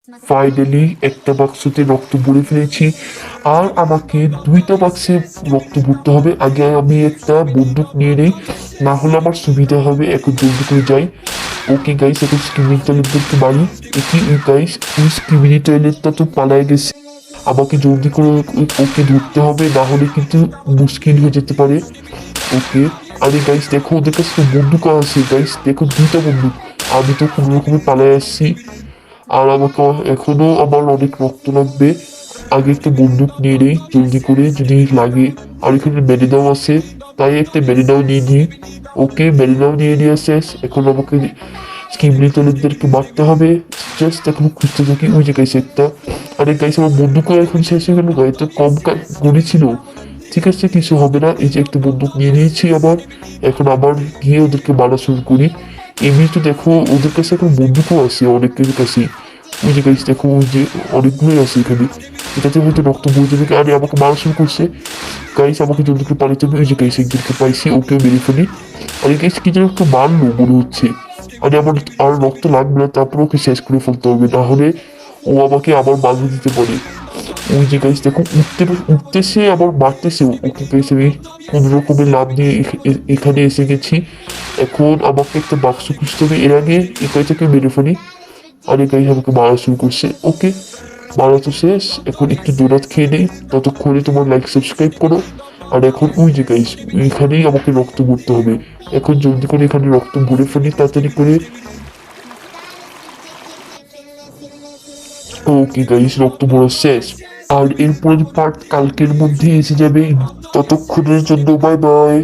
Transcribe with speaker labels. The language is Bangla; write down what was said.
Speaker 1: ফাইনালি একটা বাক্সতে রক্ত ভরে ফেলেছি, আর আমাকে দুইটা বাক্সে রক্ত ভরতে হবে। আগে আমি একটা বন্দুক নিয়ে নেই, না হলে আমার সুবিধা হবে। এখন জলদি করে যাই। ওকে গাইস, এখন স্কিমিং টয়লেটদেরকে মারি। একই গাইস, ওই স্কিমিং টয়লেটটা তো পালায় গেছে। আমাকে জলদি করে ওকে ধরতে হবে, না হলে কিন্তু মুশকিল হয়ে যেতে পারে। ওকে, আরে গাইস দেখো, ওদের কাছে তো বন্দুক আছে গাইস, দেখো দুইটা বন্দুক। আমি তো কোনো রকমে পালায় আসছি, আর আমাকে এখনো আমার অনেক রক্ত লাগবে। আগে একটা বন্দুক নিয়ে নেই জলদি করে, যদি লাগে। আর এখানে মেরিনাও আছে, তাই একটা মেরিনাও নিয়ে নিই। ওকে, মেরিনাও নিয়ে নিয়ে শেষ। এখন আমাকে স্কিমলি টয়লেটদেরকে মারতে হবে। জাস্ট এখন খুঁজতে থাকি, ওই যে গাইছে একটা। আরে গাইছে, আমার বন্দুকও এখন শেষ হয়ে গেল, গাড়ি তো কম গুলি ছিল। ঠিক আছে, কিছু হবে না। এই যে একটা বন্দুক নিয়ে নিয়েছি আবার। এখন আবার গিয়ে ওদেরকে মারা শুরু করি। এমনি তো দেখো, ওদের কাছে এখন বন্দুকও আছে অনেকের কাছে। ওই যে গাইস দেখো, ওই যে অনেকগুলোই আছে এখানে। এটাতে হয়তো রক্ত বয়ে যাবে। আরে আমাকে মারা শুরু করছে। গাইস আমাকে জলদি করে পালাতে হবে। ওই যে গাইস একজনকে পাইছি, ওকে মেরে ফেলি। আরে গাইস কি যেন একটু মারলো মনে হচ্ছে। আরে আমার আর রক্ত লাগবে না, তারপর ওকে শেষ করে ফেলতে হবে, না হলে ও আমাকে আবার বাধা দিতে পারে। ওই যে গাইস দেখো, উঠতেছে আবার মারতেছে। ওকে গাইস, আমি কোন রকমের লাভ দিয়ে এখানে এসে গেছি। এখন আমাকে একটা বাক্স খুঁজতে হবে, এর আগে এই গাইটাকে মেরে ফেলি। আরে গাইস আমাকে মারা শুরু করছে। ওকে, মারা তো শেষ। এখন একটু ডোনাট খেয়ে নেই, ততক্ষণে তোমার লাইক সাবস্ক্রাইব করো। আর এখন ওই যে গাইস, এখানেই আমাকে রক্ত ভরতে হবে। এখন জলদি করে এখানে রক্ত ভরে ফেলি তাড়াতাড়ি করে। ওকে গাইস, রক্ত ভরা শেষ। আর এরপরের পার্ট কালকের মধ্যে এসে যাবে। ততক্ষণের জন্য বাই বাই।